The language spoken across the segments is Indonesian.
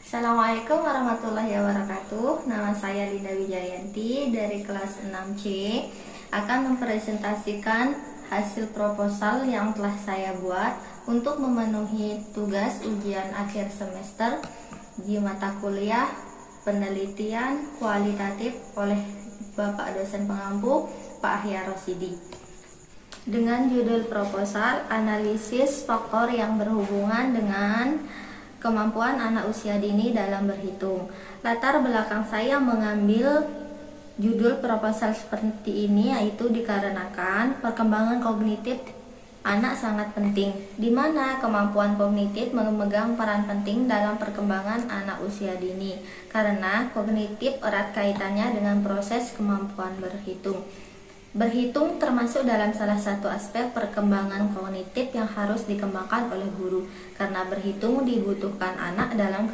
Assalamualaikum warahmatullahi wabarakatuh. Nama saya Linda Wijayanti dari kelas 6C akan mempresentasikan hasil proposal yang telah saya buat untuk memenuhi tugas ujian akhir semester di mata kuliah penelitian kualitatif oleh Bapak dosen pengampu Pak Ahya Rosidi. Dengan judul proposal analisis faktor yang berhubungan dengan kemampuan anak usia dini dalam berhitung. Latar belakang saya mengambil judul proposal seperti ini yaitu dikarenakan perkembangan kognitif anak sangat penting, di mana kemampuan kognitif memegang peran penting dalam perkembangan anak usia dini, karena kognitif erat kaitannya dengan proses kemampuan berhitung. Berhitung termasuk dalam salah satu aspek perkembangan kognitif yang harus dikembangkan oleh guru, karena berhitung dibutuhkan anak dalam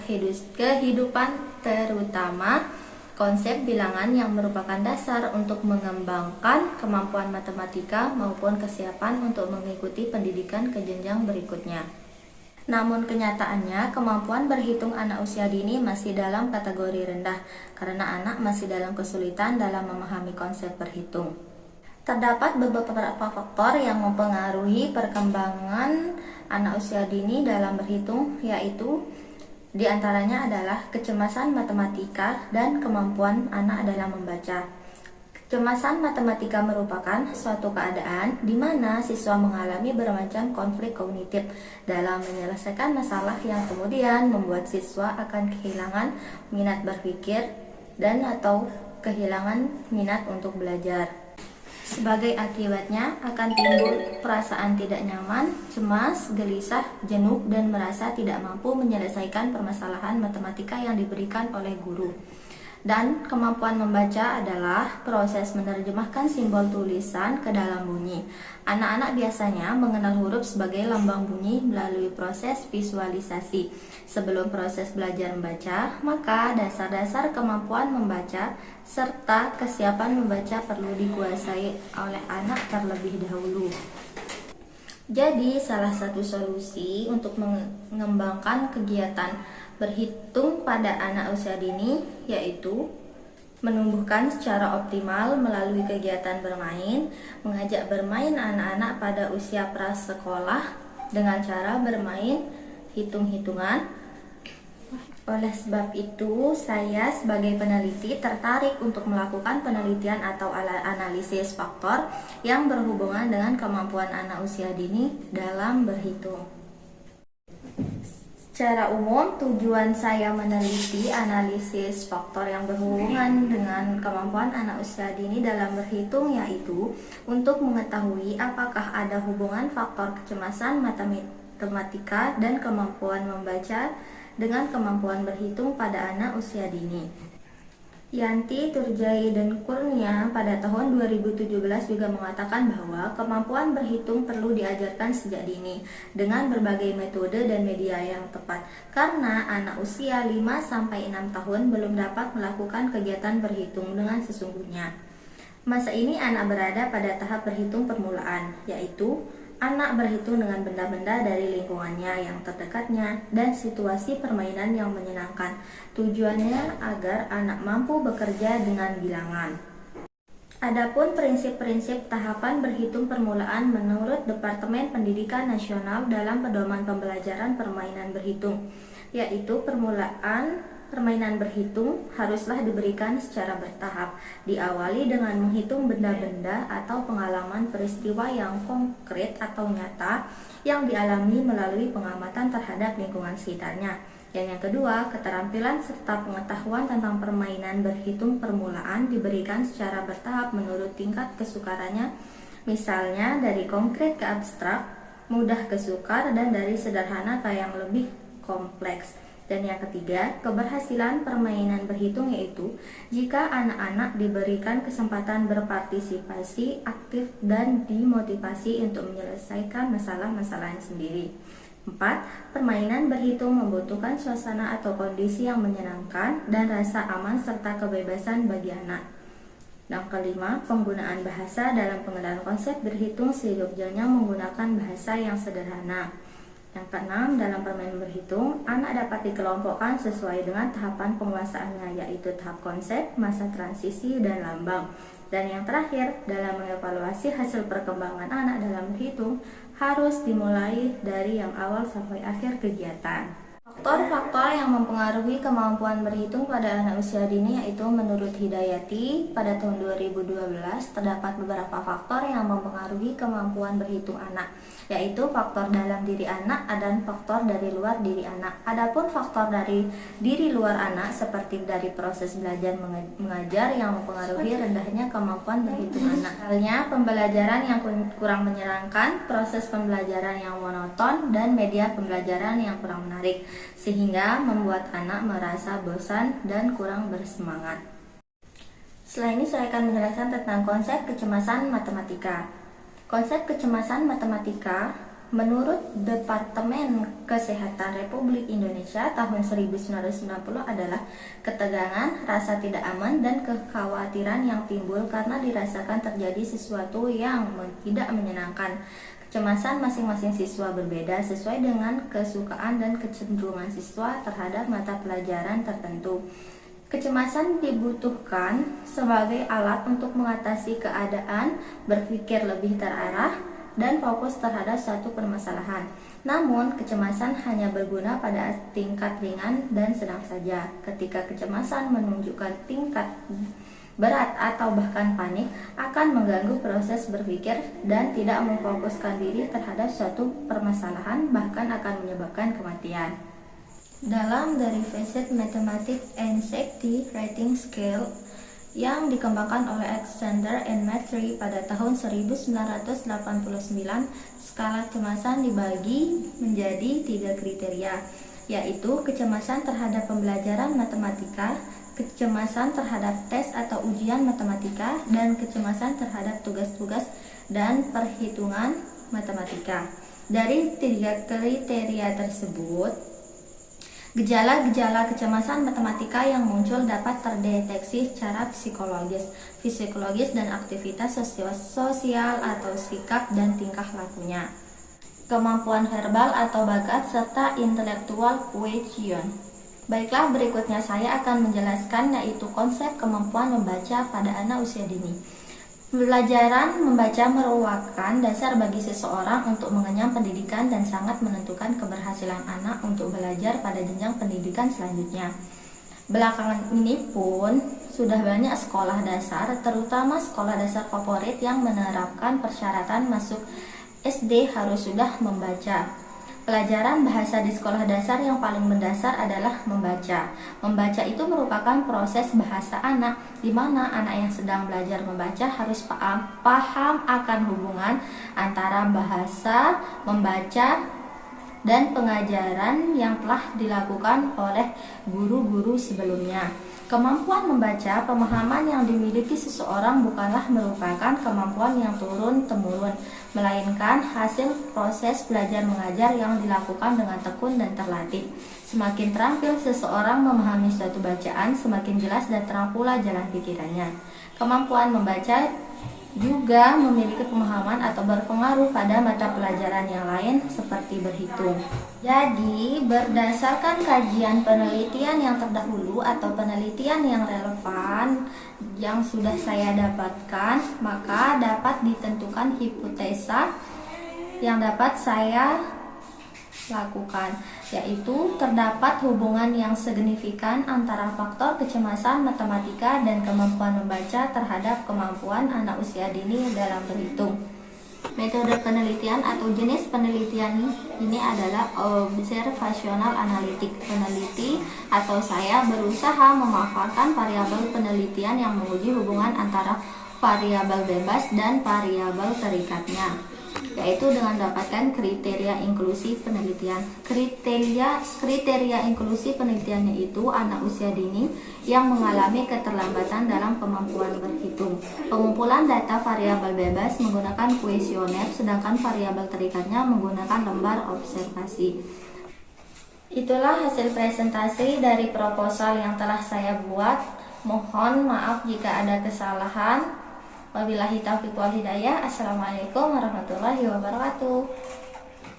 kehidupan, terutama konsep bilangan yang merupakan dasar untuk mengembangkan kemampuan matematika maupun kesiapan untuk mengikuti pendidikan ke jenjang berikutnya. Namun kenyataannya kemampuan berhitung anak usia dini masih dalam kategori rendah, karena anak masih dalam kesulitan dalam memahami konsep berhitung. Terdapat beberapa faktor yang mempengaruhi perkembangan anak usia dini dalam berhitung, yaitu diantaranya adalah kecemasan matematika dan kemampuan anak dalam membaca. Kecemasan matematika merupakan suatu keadaan di mana siswa mengalami bermacam konflik kognitif dalam menyelesaikan masalah yang kemudian membuat siswa akan kehilangan minat berpikir dan atau kehilangan minat untuk belajar. Sebagai akibatnya akan timbul perasaan tidak nyaman, cemas, gelisah, jenuh, dan merasa tidak mampu menyelesaikan permasalahan matematika yang diberikan oleh guru. Dan kemampuan membaca adalah proses menerjemahkan simbol tulisan ke dalam bunyi. Anak-anak biasanya mengenal huruf sebagai lambang bunyi melalui proses visualisasi. Sebelum proses belajar membaca, maka dasar-dasar kemampuan membaca serta kesiapan membaca perlu dikuasai oleh anak terlebih dahulu. Jadi, salah satu solusi untuk mengembangkan kegiatan berhitung pada anak usia dini yaitu menumbuhkan secara optimal melalui kegiatan bermain, mengajak bermain anak-anak pada usia prasekolah dengan cara bermain hitung-hitungan. Oleh sebab itu, saya sebagai peneliti tertarik untuk melakukan penelitian atau analisis faktor yang berhubungan dengan kemampuan anak usia dini dalam berhitung. Secara umum, tujuan saya meneliti analisis faktor yang berhubungan dengan kemampuan anak usia dini dalam berhitung yaitu untuk mengetahui apakah ada hubungan faktor kecemasan matematika dan kemampuan membaca dengan kemampuan berhitung pada anak usia dini. Yanti, Turjai, dan Kurnia pada tahun 2017 juga mengatakan bahwa kemampuan berhitung perlu diajarkan sejak dini dengan berbagai metode dan media yang tepat, karena anak usia 5-6 tahun belum dapat melakukan kegiatan berhitung dengan sesungguhnya. Masa ini anak berada pada tahap berhitung permulaan, yaitu anak berhitung dengan benda-benda dari lingkungannya yang terdekatnya dan situasi permainan yang menyenangkan. Tujuannya agar anak mampu bekerja dengan bilangan. Adapun prinsip-prinsip tahapan berhitung permulaan menurut Departemen Pendidikan Nasional dalam Pedoman Pembelajaran Permainan Berhitung, yaitu permainan berhitung haruslah diberikan secara bertahap, diawali dengan menghitung benda-benda atau pengalaman peristiwa yang konkret atau nyata yang dialami melalui pengamatan terhadap lingkungan sekitarnya. Dan yang kedua, keterampilan serta pengetahuan tentang permainan berhitung permulaan diberikan secara bertahap menurut tingkat kesukarannya, misalnya dari konkret ke abstrak, mudah ke sukar, dan dari sederhana ke yang lebih kompleks. Dan yang ketiga, keberhasilan permainan berhitung yaitu jika anak-anak diberikan kesempatan berpartisipasi aktif dan dimotivasi untuk menyelesaikan masalah-masalahnya sendiri. 4. Permainan berhitung membutuhkan suasana atau kondisi yang menyenangkan dan rasa aman serta kebebasan bagi anak. Yang kelima, penggunaan bahasa dalam pengenalan konsep berhitung seyogyanya menggunakan bahasa yang sederhana. Yang keenam, dalam permainan berhitung, anak dapat dikelompokkan sesuai dengan tahapan penguasaannya, yaitu tahap konsep, masa transisi, dan lambang. Dan yang terakhir, dalam mengevaluasi hasil perkembangan anak dalam berhitung, harus dimulai dari yang awal sampai akhir kegiatan. Faktor-faktor yang mempengaruhi kemampuan berhitung pada anak usia dini yaitu menurut Hidayati pada tahun 2012 terdapat beberapa faktor yang mempengaruhi kemampuan berhitung anak, yaitu faktor dalam diri anak dan faktor dari luar diri anak. Adapun faktor dari diri luar anak seperti dari proses belajar mengajar yang mempengaruhi rendahnya kemampuan berhitung anak. Halnya pembelajaran yang kurang menyenangkan, proses pembelajaran yang monoton, dan media pembelajaran yang kurang menarik, sehingga membuat anak merasa bosan dan kurang bersemangat. Setelah ini saya akan menjelaskan tentang konsep kecemasan matematika. Konsep kecemasan matematika menurut Departemen Kesehatan Republik Indonesia tahun 1990 adalah ketegangan, rasa tidak aman, dan kekhawatiran yang timbul karena dirasakan terjadi sesuatu yang tidak menyenangkan. Kecemasan masing-masing siswa berbeda sesuai dengan kesukaan dan kecenderungan siswa terhadap mata pelajaran tertentu. Kecemasan dibutuhkan sebagai alat untuk mengatasi keadaan, berpikir lebih terarah, dan fokus terhadap suatu permasalahan. Namun, kecemasan hanya berguna pada tingkat ringan dan sedang saja. Ketika kecemasan menunjukkan tingkat berat atau bahkan panik, akan mengganggu proses berpikir dan tidak memfokuskan diri terhadap suatu permasalahan, bahkan akan menyebabkan kematian. Dalam Derived Mathematics and Safety Rating Scale yang dikembangkan oleh Alexander and Matthew pada tahun 1989, skala kecemasan dibagi menjadi 3 kriteria, yaitu kecemasan terhadap pembelajaran matematika, kecemasan terhadap tes atau ujian matematika, dan kecemasan terhadap tugas-tugas dan perhitungan matematika. Dari 3 kriteria tersebut, gejala-gejala kecemasan matematika yang muncul dapat terdeteksi secara psikologis dan aktivitas sosial atau sikap dan tingkah lakunya, kemampuan verbal atau bakat, serta intellectual quotient. Baiklah, berikutnya saya akan menjelaskan yaitu konsep kemampuan membaca pada anak usia dini. Pelajaran membaca merupakan dasar bagi seseorang untuk mengenyam pendidikan dan sangat menentukan keberhasilan anak untuk belajar pada jenjang pendidikan selanjutnya. Belakangan ini pun sudah banyak sekolah dasar, terutama sekolah dasar favorit yang menerapkan persyaratan masuk SD harus sudah membaca. Pelajaran bahasa di sekolah dasar yang paling mendasar adalah membaca. Membaca itu merupakan proses bahasa anak, di mana anak yang sedang belajar membaca harus paham akan hubungan antara bahasa, membaca, dan pengajaran yang telah dilakukan oleh guru-guru sebelumnya. Kemampuan membaca, pemahaman yang dimiliki seseorang bukanlah merupakan kemampuan yang turun-temurun, melainkan hasil proses belajar mengajar yang dilakukan dengan tekun dan terlatih. Semakin terampil seseorang memahami suatu bacaan, semakin jelas dan terang pula jalan pikirannya. Kemampuan membaca juga memiliki pemahaman atau berpengaruh pada mata pelajaran yang lain seperti berhitung. Jadi, berdasarkan kajian penelitian yang terdahulu atau penelitian yang relevan yang sudah saya dapatkan, maka dapat ditentukan hipotesa yang dapat saya lakukan, yaitu terdapat hubungan yang signifikan antara faktor kecemasan matematika dan kemampuan membaca terhadap kemampuan anak usia dini dalam berhitung. Metode penelitian atau jenis penelitian ini adalah observational analytic. Peneliti atau saya berusaha memanfaatkan variabel penelitian yang menguji hubungan antara variabel bebas dan variabel terikatnya, yaitu dengan mendapatkan kriteria inklusi penelitian. Kriteria inklusi penelitiannya itu anak usia dini yang mengalami keterlambatan dalam kemampuan berhitung. Pengumpulan data variabel bebas menggunakan kuesioner, sedangkan variabel terikatnya menggunakan lembar observasi. Itulah hasil presentasi dari proposal yang telah saya buat. Mohon maaf jika ada kesalahan. Wabillahi taufiq wal hidayah. Assalamualaikum warahmatullahi wabarakatuh.